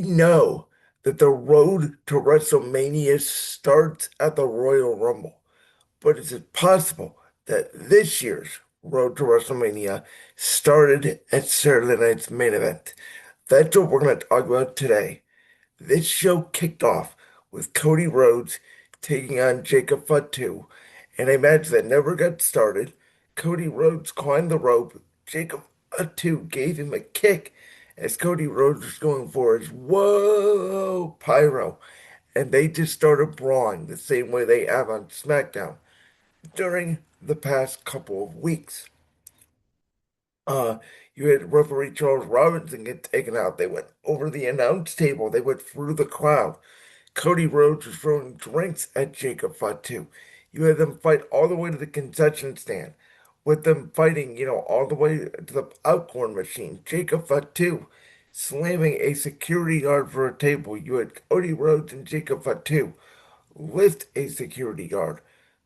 Know that the road to WrestleMania starts at the Royal Rumble, but is it possible that this year's road to WrestleMania started at Saturday night's main event? That's what we're going to talk about today. This show kicked off with Cody Rhodes taking on Jacob Fatu in a match that never got started. Cody Rhodes climbed the rope. Jacob Fatu gave him a kick as Cody Rhodes was going for his whoa pyro. And they just started brawling the same way they have on SmackDown during the past couple of weeks. Uh, you had referee Charles Robinson get taken out. They went over the announce table. They went through the crowd. Cody Rhodes was throwing drinks at Jacob Fatu. You had them fight all the way to the concession stand, with them fighting, all the way to the popcorn machine. Jacob Fatu slamming a security guard for a table. You had Cody Rhodes and Jacob Fatu lift a security guard,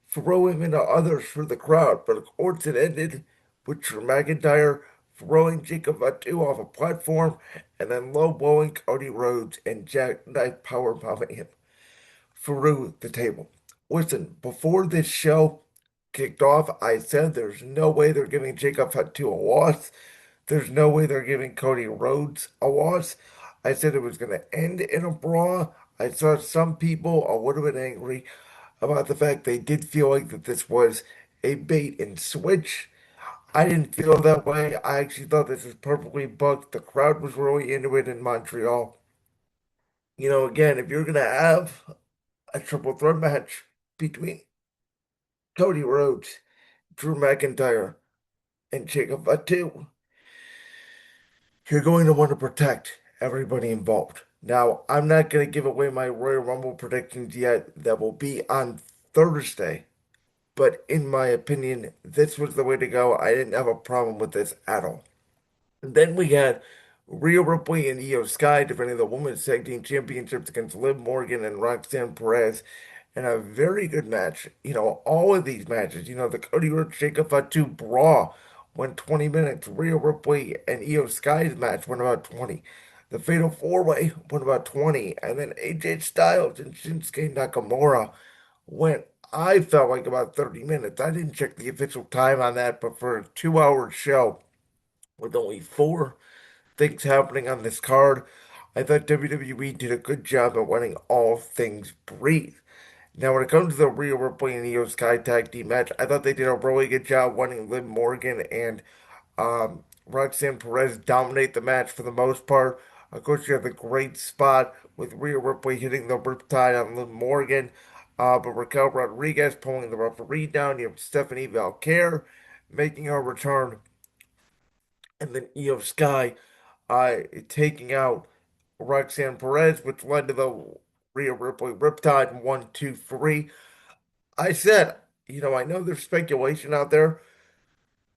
throw him into others for the crowd. But of course, it ended with Drew McIntyre throwing Jacob Fatu off a platform and then low blowing Cody Rhodes and jackknife powerbombing him through the table. Listen, before this show kicked off, I said there's no way they're giving Jacob Fatu a loss. There's no way they're giving Cody Rhodes a loss. I said it was going to end in a brawl. I saw some people a little bit angry about the fact they did feel like that this was a bait and switch. I didn't feel that way. I actually thought this was perfectly booked. The crowd was really into it in Montreal. Again, if you're going to have a triple threat match between Cody Rhodes, Drew McIntyre, and Jacob Fatu, you're going to want to protect everybody involved. Now, I'm not going to give away my Royal Rumble predictions yet. That will be on Thursday. But in my opinion, this was the way to go. I didn't have a problem with this at all. And then we had Rhea Ripley and Io Sky defending the Women's Tag Team Championships against Liv Morgan and Roxanne Perez in a very good match. All of these matches, the Cody Rhodes Jacob Fatu Brawl went 20 minutes. Rhea Ripley and Io Sky's match went about 20. The Fatal 4-Way went about 20. And then AJ Styles and Shinsuke Nakamura went, I felt like about 30 minutes. I didn't check the official time on that, but for a 2 hour show with only four things happening on this card, I thought WWE did a good job at letting all things breathe. Now, when it comes to the Rhea Ripley and Io Sky tag team match, I thought they did a really good job letting Liv Morgan and Roxanne Perez dominate the match for the most part. Of course, you have the great spot with Rhea Ripley hitting the riptide on Liv Morgan, but Raquel Rodriguez pulling the referee down. You have Stephanie Valquer making her return, and then Io Sky taking out Roxanne Perez, which led to the Rhea Ripley Riptide 1, 2, 3. I said, I know there's speculation out there.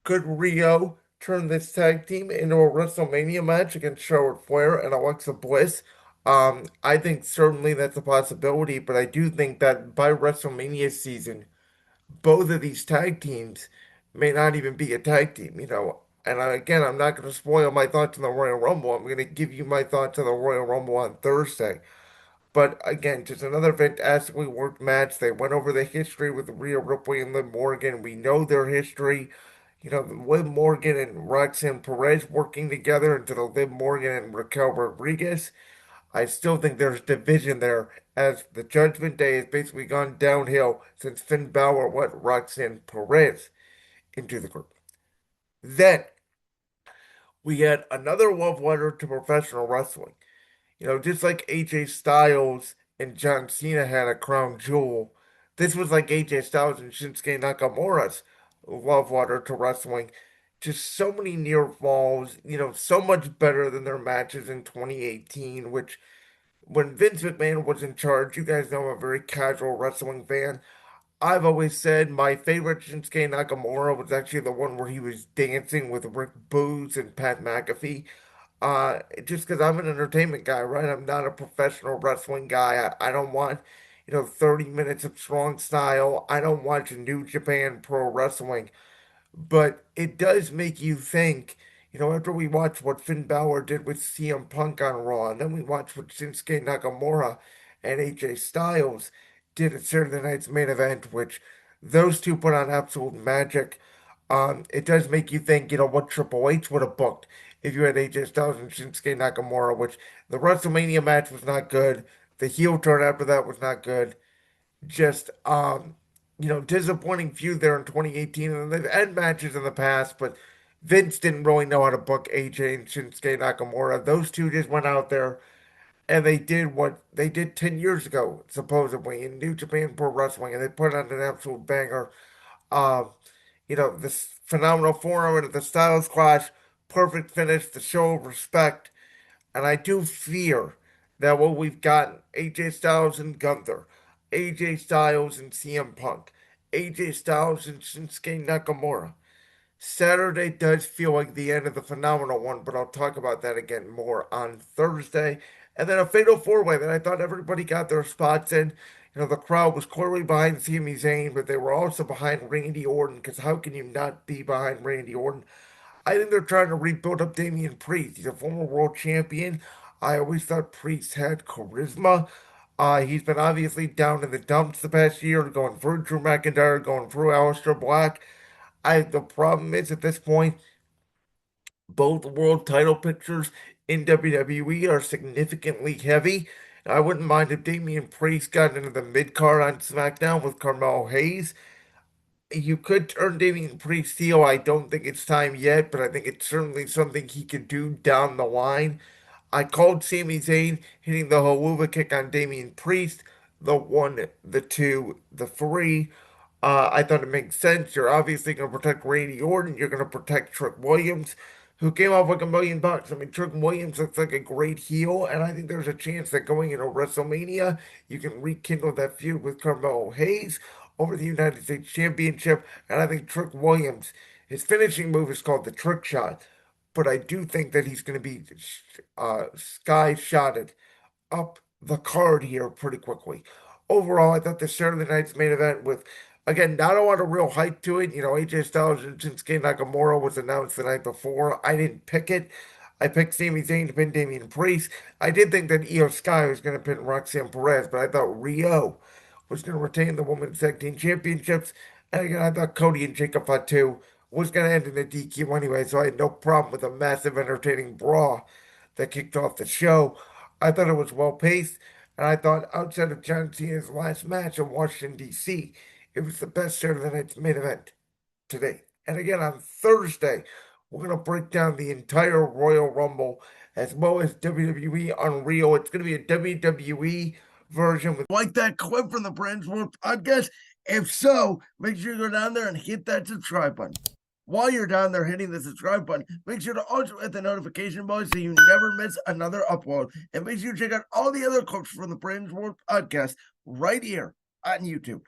Could Rio turn this tag team into a WrestleMania match against Charlotte Flair and Alexa Bliss? I think certainly that's a possibility, but I do think that by WrestleMania season, both of these tag teams may not even be a tag team. And again, I'm not going to spoil my thoughts on the Royal Rumble. I'm going to give you my thoughts on the Royal Rumble on Thursday. But again, just another fantastically worked match. They went over the history with Rhea Ripley and Liv Morgan. We know their history. Liv Morgan and Roxanne Perez working together into the Liv Morgan and Raquel Rodriguez. I still think there's division there as the Judgment Day has basically gone downhill since Finn Balor let Roxanne Perez into the group. Then we had another love letter to professional wrestling. Just like AJ Styles and John Cena had a crown jewel, this was like AJ Styles and Shinsuke Nakamura's love letter to wrestling. Just so many near falls, so much better than their matches in 2018, which when Vince McMahon was in charge, you guys know I'm a very casual wrestling fan. I've always said my favorite Shinsuke Nakamura was actually the one where he was dancing with Rick Boogs and Pat McAfee. Just because I'm an entertainment guy, right? I'm not a professional wrestling guy. I don't want, 30 minutes of strong style. I don't watch New Japan Pro Wrestling, but it does make you think, After we watched what Finn Balor did with CM Punk on Raw, and then we watched what Shinsuke Nakamura and AJ Styles did at Saturday night's main event, which those two put on absolute magic. It does make you think, what Triple H would have booked if you had AJ Styles and Shinsuke Nakamura, which the WrestleMania match was not good. The heel turn after that was not good. Just disappointing feud there in 2018, and they've had matches in the past, but Vince didn't really know how to book AJ and Shinsuke Nakamura. Those two just went out there and they did what they did 10 years ago, supposedly, in New Japan Pro Wrestling, and they put on an absolute banger. Um, this phenomenal four-hour at the Styles Clash, perfect finish, the show of respect. And I do fear that what we've gotten, AJ Styles and Gunther, AJ Styles and CM Punk, AJ Styles and Shinsuke Nakamura. Saturday does feel like the end of the phenomenal one, but I'll talk about that again more on Thursday. And then a fatal four-way that I thought everybody got their spots in. The crowd was clearly behind Sami Zayn, but they were also behind Randy Orton, because how can you not be behind Randy Orton? I think they're trying to rebuild up Damian Priest. He's a former world champion. I always thought Priest had charisma. He's been obviously down in the dumps the past year, going through Drew McIntyre, going through Aleister Black. The problem is at this point, both world title pictures in WWE are significantly heavy. I wouldn't mind if Damian Priest got into the mid card on SmackDown with Carmelo Hayes. You could turn Damian Priest heel. I don't think it's time yet, but I think it's certainly something he could do down the line. I called Sami Zayn hitting the Helluva Kick on Damian Priest, the one, the two, the three. I thought it makes sense. You're obviously going to protect Randy Orton. You're going to protect Trick Williams, who came off like $1 million. I mean, Trick Williams looks like a great heel, and I think there's a chance that going into WrestleMania, you can rekindle that feud with Carmelo Hayes over the United States Championship. And I think Trick Williams, his finishing move is called the Trick Shot, but I do think that he's going to be sky shotted up the card here pretty quickly. Overall, I thought the Saturday night's main event with, again, not a lot of real hype to it. AJ Styles and Shinsuke Nakamura was announced the night before. I didn't pick it. I picked Sami Zayn to pin Damian Priest. I did think that Io Sky was going to pin Roxanne Perez, but I thought Rio was going to retain the Women's Tag Team Championships. And again, I thought Cody and Jacob Fatu was going to end in a DQ anyway, so I had no problem with a massive, entertaining brawl that kicked off the show. I thought it was well paced, and I thought outside of John Cena's last match in Washington, D.C., it was the best Saturday night's main event today. And again, on Thursday, we're going to break down the entire Royal Rumble as well as WWE Unreal. It's going to be a WWE version with like that clip from the Brands World podcast. If so, make sure you go down there and hit that subscribe button. While you're down there hitting the subscribe button, make sure to also hit the notification bell so you never miss another upload. And make sure you check out all the other clips from the Brands World podcast right here on YouTube.